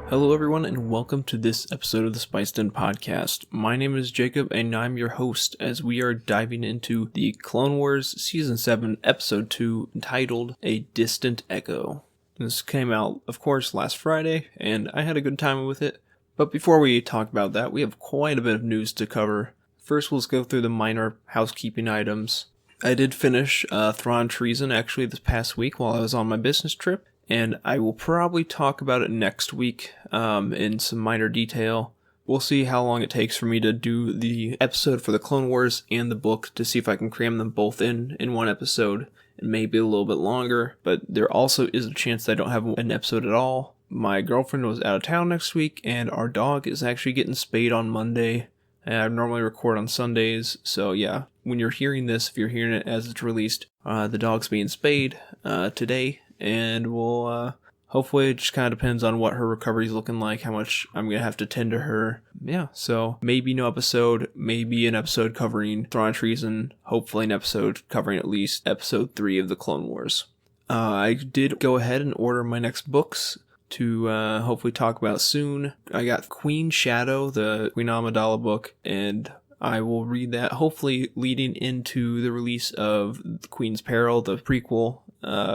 Hello everyone and welcome to this episode of the Spiced In Podcast. My name is Jacob and I'm your host as we are diving into the Clone Wars Season 7 Episode 2 entitled A Distant Echo. This came out, of course, last Friday and I had a good time with it. But before we talk about that, we have quite a bit of news to cover. First, let's go through the minor housekeeping items. I did finish Thrawn Treason actually this past week while I was on my business trip. And I will probably talk about it next week in some minor detail. We'll see how long it takes for me to do the episode for the Clone Wars and the book to see if I can cram them both in one episode. And maybe a little bit longer, but there also is a chance that I don't have an episode at all. My girlfriend was out of town next week, and our dog is actually getting spayed on Monday. And I normally record on Sundays, so yeah, when you're hearing this, if you're hearing it as it's released, the dog's being spayed today. And we'll, hopefully it just kind of depends on what her recovery's looking like, how much I'm going to have to tend to her. Yeah, so maybe no episode, maybe an episode covering Thrawn Treason, hopefully an episode covering at least episode 3 of the Clone Wars. I did go ahead and order my next books to hopefully talk about soon. I got Queen Shadow, the Queen Amidala book, and I will read that hopefully leading into the release of Queen's Peril, the prequel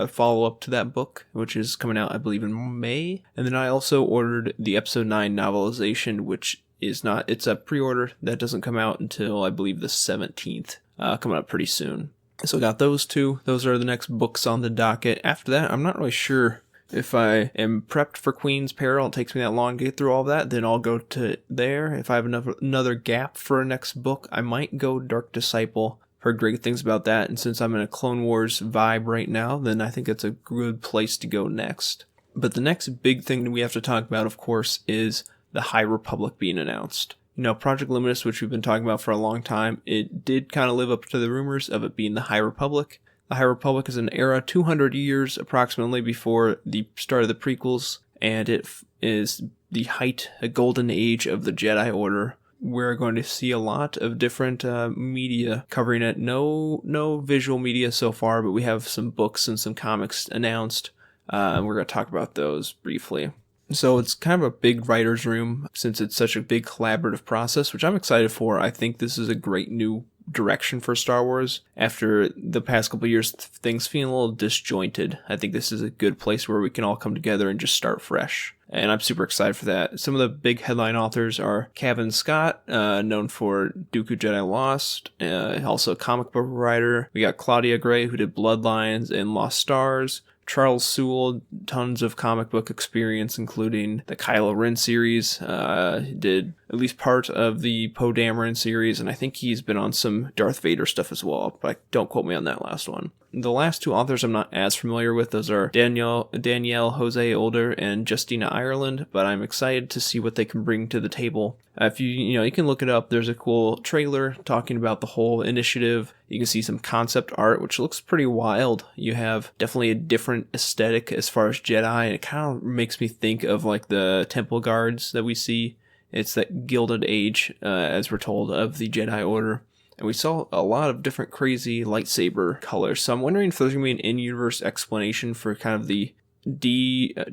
follow-up to that book, which is coming out, I believe, in May. And then I also ordered the Episode 9 novelization, which is not, it's a pre-order that doesn't come out until, I believe, the 17th, coming up pretty soon. So I got those two. Those are the next books on the docket. After that, I'm not really sure if I am prepped for Queen's Peril. It takes me that long to get through all that, then I'll go to there. If I have another gap for a next book, I might go Dark Disciple. Heard great things about that, and since I'm in a Clone Wars vibe right now, then I think it's a good place to go next. But the next big thing that we have to talk about, of course, is the High Republic being announced. You know, Project Luminous, which we've been talking about for a long time, it did kind of live up to the rumors of it being the High Republic. The High Republic is an era 200 years approximately before the start of the prequels, and it is the height, a golden age of the Jedi Order. We're going to see a lot of different media covering it. No visual media so far, but we have some books and some comics announced. And we're going to talk about those briefly. So it's kind of a big writer's room since it's such a big collaborative process, which I'm excited for. I think this is a great new direction for Star Wars. After the past couple of years, things feeling a little disjointed. I think this is a good place where we can all come together and just start fresh. And I'm super excited for that. Some of the big headline authors are Cavan Scott, known for Dooku Jedi Lost, also a comic book writer. We got Claudia Gray, who did Bloodlines and Lost Stars. Charles Sewell, tons of comic book experience, including the Kylo Ren series. He did at least part of the Poe Dameron series, and I think he's been on some Darth Vader stuff as well, but don't quote me on that last one. The last two authors I'm not as familiar with. Those are Danielle Jose Older and Justina Ireland, but I'm excited to see what they can bring to the table. If you can look it up. There's a cool trailer talking about the whole initiative. You can see some concept art, which looks pretty wild. You have definitely a different aesthetic as far as Jedi, and it kind of makes me think of like the Temple Guards that we see. It's that Gilded Age, as we're told, of the Jedi Order. And we saw a lot of different crazy lightsaber colors. So I'm wondering if there's going to be an in-universe explanation for kind of the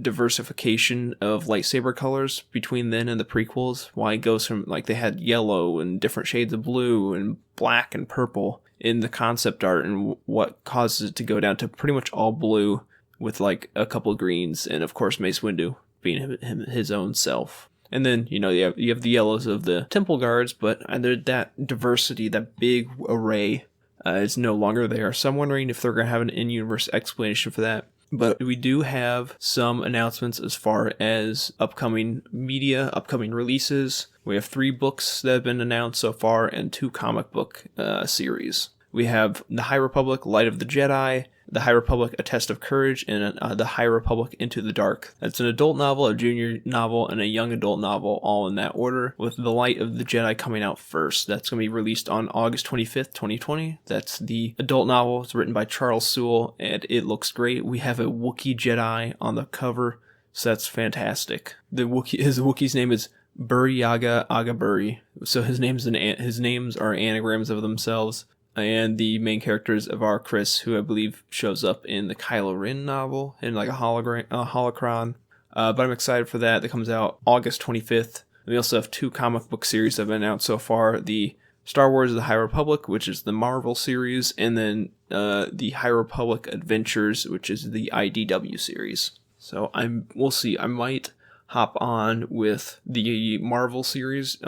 diversification of lightsaber colors between then and the prequels. Why it goes from, like, they had yellow and different shades of blue and black and purple in the concept art, and what causes it to go down to pretty much all blue with, like, a couple of greens, and, of course, Mace Windu being his own self. And then, you have the yellows of the Temple Guards, but that diversity, that big array, is no longer there. So I'm wondering if they're going to have an in-universe explanation for that. But we do have some announcements as far as upcoming media, upcoming releases. We have 3 books that have been announced so far and 2 comic book series. We have The High Republic, Light of the Jedi, The High Republic, A Test of Courage, and The High Republic, Into the Dark. That's an adult novel, a junior novel, and a young adult novel, all in that order, with The Light of the Jedi coming out first. That's going to be released on August 25th, 2020. That's the adult novel. It's written by Charles Sewell, and it looks great. We have a Wookiee Jedi on the cover, so that's fantastic. His Wookiee's name is Buryaga Agaburi, so his names are anagrams of themselves. And the main character is Avar Kriss, who I believe shows up in the Kylo Ren novel in like a holocron. But I'm excited for that. That comes out August 25th. We also have 2 comic book series that have been out so far. The Star Wars The High Republic, which is the Marvel series, and then the High Republic Adventures, which is the IDW series. So we'll see. I might hop on with the Marvel series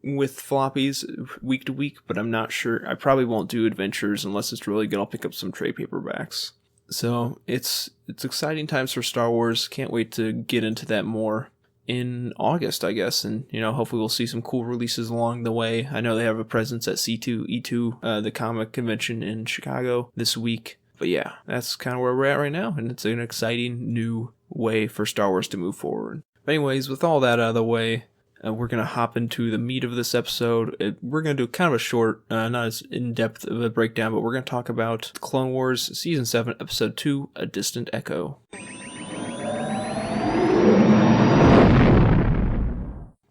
with floppies week to week, but I'm not sure. I probably won't do Adventures unless it's really good. I'll pick up some trade paperbacks. So it's exciting times for Star Wars. Can't wait to get into that more in August, I guess, and hopefully we'll see some cool releases along the way. I know they have a presence at C2E2, the comic convention in Chicago this week. But yeah, that's kind of where we're at right now, and it's an exciting new way for Star Wars to move forward. But anyways, with all that out of the way, we're going to hop into the meat of this episode. We're going to do kind of a short, not as in-depth of a breakdown, but we're going to talk about Clone Wars Season 7, Episode 2, A Distant Echo.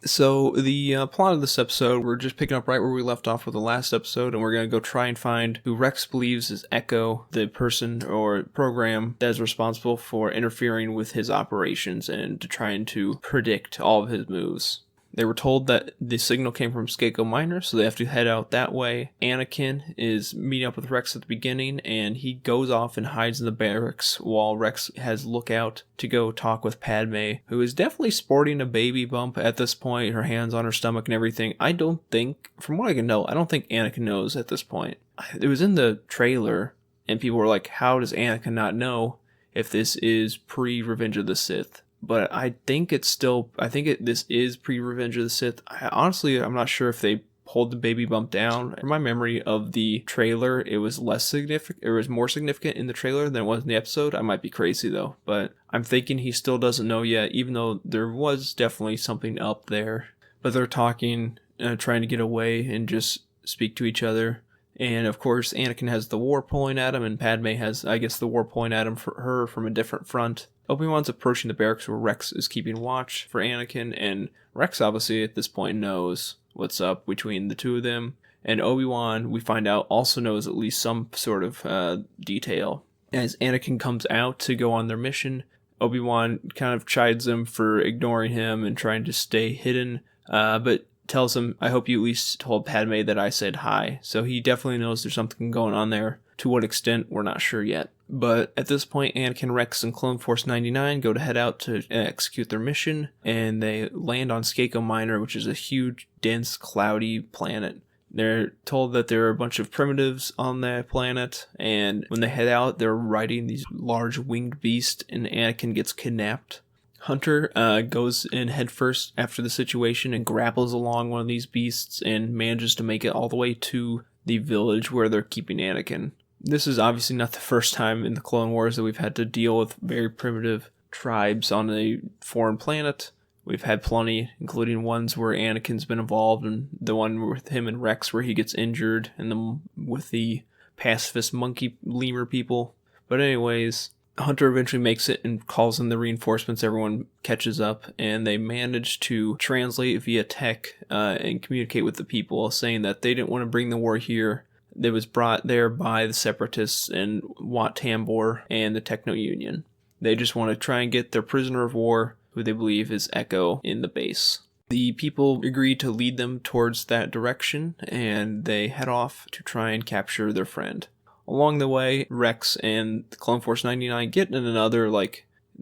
So the plot of this episode, we're just picking up right where we left off with the last episode, and we're going to go try and find who Rex believes is Echo, the person or program that is responsible for interfering with his operations and trying to predict all of his moves. They were told that the signal came from Skako Minor, so they have to head out that way. Anakin is meeting up with Rex at the beginning, and he goes off and hides in the barracks while Rex has lookout to go talk with Padme, who is definitely sporting a baby bump at this point, her hands on her stomach and everything. I don't think, from what I can know, I don't think Anakin knows at this point. It was in the trailer, and people were like, how does Anakin not know if this is pre-Revenge of the Sith? But I think this is pre-Revenge of the Sith. I'm not sure if they pulled the baby bump down. In my memory of the trailer, it was less significant. It was more significant in the trailer than it was in the episode. I might be crazy though, but I'm thinking he still doesn't know yet, even though there was definitely something up there. But they're talking, trying to get away and just speak to each other. And of course, Anakin has the war pulling at him, and Padme has, I guess, the war pulling at him for her from a different front. Obi-Wan's approaching the barracks where Rex is keeping watch for Anakin, and Rex obviously at this point knows what's up between the two of them. And Obi-Wan, we find out, also knows at least some sort of detail. As Anakin comes out to go on their mission, Obi-Wan kind of chides him for ignoring him and trying to stay hidden, but tells him, I hope you at least told Padme that I said hi. So he definitely knows there's something going on there. To what extent, we're not sure yet. But at this point, Anakin, Rex, and Clone Force 99 go to head out to execute their mission, and they land on Skako Minor, which is a huge, dense, cloudy planet. They're told that there are a bunch of primitives on that planet, and when they head out, they're riding these large winged beasts, and Anakin gets kidnapped. Hunter goes in headfirst after the situation and grapples along one of these beasts and manages to make it all the way to the village where they're keeping Anakin. This is obviously not the first time in the Clone Wars that we've had to deal with very primitive tribes on a foreign planet. We've had plenty, including ones where Anakin's been involved, and the one with him and Rex where he gets injured, and then with the pacifist monkey lemur people. But anyways, Hunter eventually makes it and calls in the reinforcements. Everyone catches up, and they manage to translate via tech and communicate with the people, saying that they didn't want to bring the war here. It was brought there by the Separatists and Wat Tambor and the Techno Union. They just want to try and get their prisoner of war, who they believe is Echo, in the base. The people agree to lead them towards that direction, and they head off to try and capture their friend. Along the way, Rex and the Clone Force 99 get in another,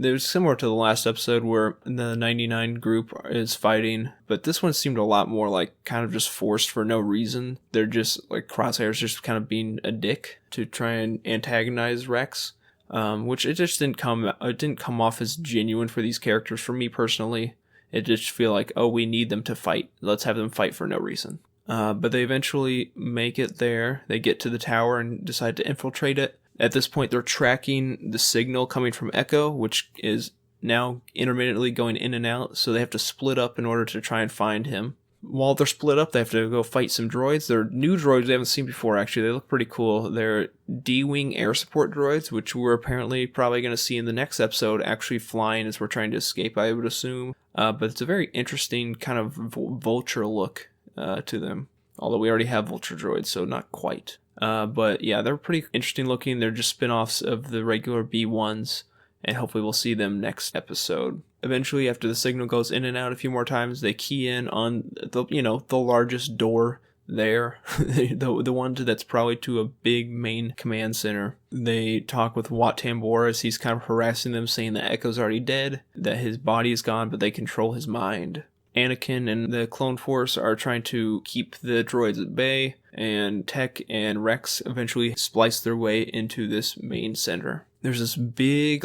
there's similar to the last episode where the 99 group is fighting, but this one seemed a lot more kind of just forced for no reason. They're just Crosshair's just kind of being a dick to try and antagonize Rex, which it didn't come off as genuine for these characters for me personally. It just feel like, oh, we need them to fight. Let's have them fight for no reason. But they eventually make it there. They get to the tower and decide to infiltrate it. At this point, they're tracking the signal coming from Echo, which is now intermittently going in and out, so they have to split up in order to try and find him. While they're split up, they have to go fight some droids. They're new droids we haven't seen before, actually. They look pretty cool. They're D-Wing air support droids, which we're apparently probably going to see in the next episode, actually flying as we're trying to escape, I would assume. But it's a very interesting kind of vulture look to them. Although we already have vulture droids, so not quite. But yeah, they're pretty interesting looking. They're just spin-offs of the regular B1s, and hopefully we'll see them next episode. eventually, after the signal goes in and out a few more times, they key in on the largest door there, the one that's probably to a big main command center. They talk with Wat Tambor as he's kind of harassing them, saying that Echo's already dead, that his body is gone, but they control his mind. Anakin and the Clone Force are trying to keep the droids at bay, and Tech and Rex eventually splice their way into this main center. There's this big,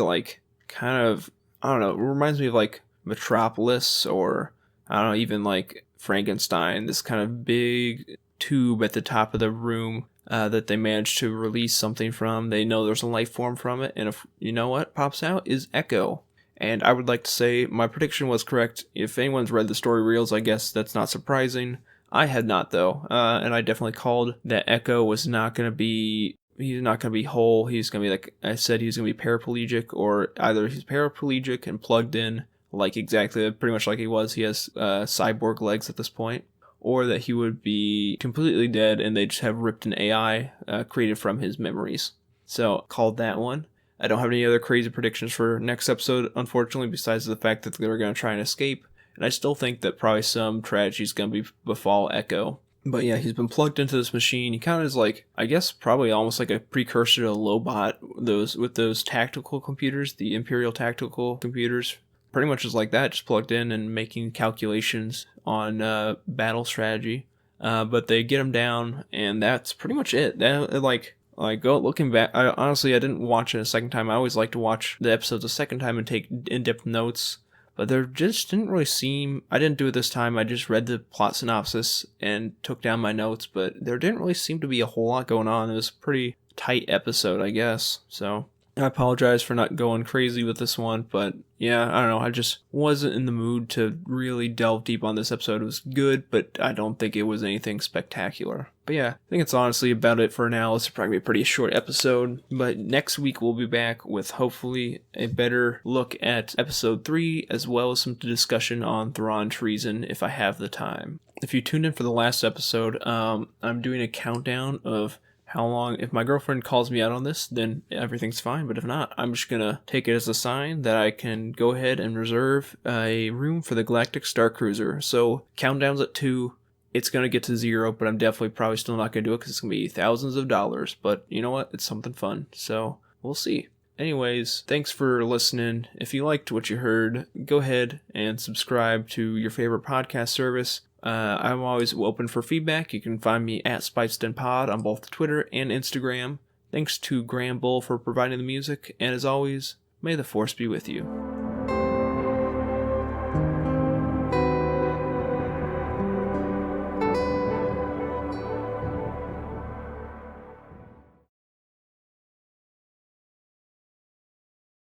kind of, I don't know, it reminds me of Metropolis, or I don't know, even Frankenstein, this kind of big tube at the top of the room that they managed to release something from. They know there's a life form from it, and if you know what pops out is Echo. And I would like to say my prediction was correct. If anyone's read the story reels, I guess that's not surprising. I had not, though, and I definitely called that Echo was not going to be... He's not going to be whole. He's going to be, like I said, he's going to be paraplegic, or either he's paraplegic and plugged in, pretty much like he was. He has cyborg legs at this point. Or that he would be completely dead and they just have ripped an AI created from his memories. So, called that one. I don't have any other crazy predictions for next episode, unfortunately, besides the fact that they're going to try and escape. And I still think that probably some tragedy is going to befall Echo. But yeah, he's been plugged into this machine. He kind of is I guess probably almost like a precursor to Lobot, with those tactical computers, the Imperial tactical computers. Pretty much is like that, just plugged in and making calculations on battle strategy. But they get him down, and that's pretty much it. Looking back, I didn't watch it a second time. I always like to watch the episodes a second time and take in-depth notes. But there just didn't really seem... I didn't do it this time. I just read the plot synopsis and took down my notes. But there didn't really seem to be a whole lot going on. It was a pretty tight episode, I guess. So I apologize for not going crazy with this one. But yeah, I don't know. I just wasn't in the mood to really delve deep on this episode. It was good, but I don't think it was anything spectacular. But yeah, I think it's honestly about it for now. This is probably a pretty short episode. But next week we'll be back with hopefully a better look at episode 3, as well as some discussion on Thrawn treason if I have the time. If you tuned in for the last episode, I'm doing a countdown of how long. If my girlfriend calls me out on this, then everything's fine. But if not, I'm just going to take it as a sign that I can go ahead and reserve a room for the Galactic Star Cruiser. So countdown's at 2. It's going to get to 0, but I'm definitely probably still not going to do it because it's going to be thousands of dollars. But you know what? It's something fun. So we'll see. Anyways, thanks for listening. If you liked what you heard, go ahead and subscribe to your favorite podcast service. I'm always open for feedback. You can find me at SpicedInPod on both Twitter and Instagram. Thanks to Graham Bull for providing the music. And as always, may the Force be with you.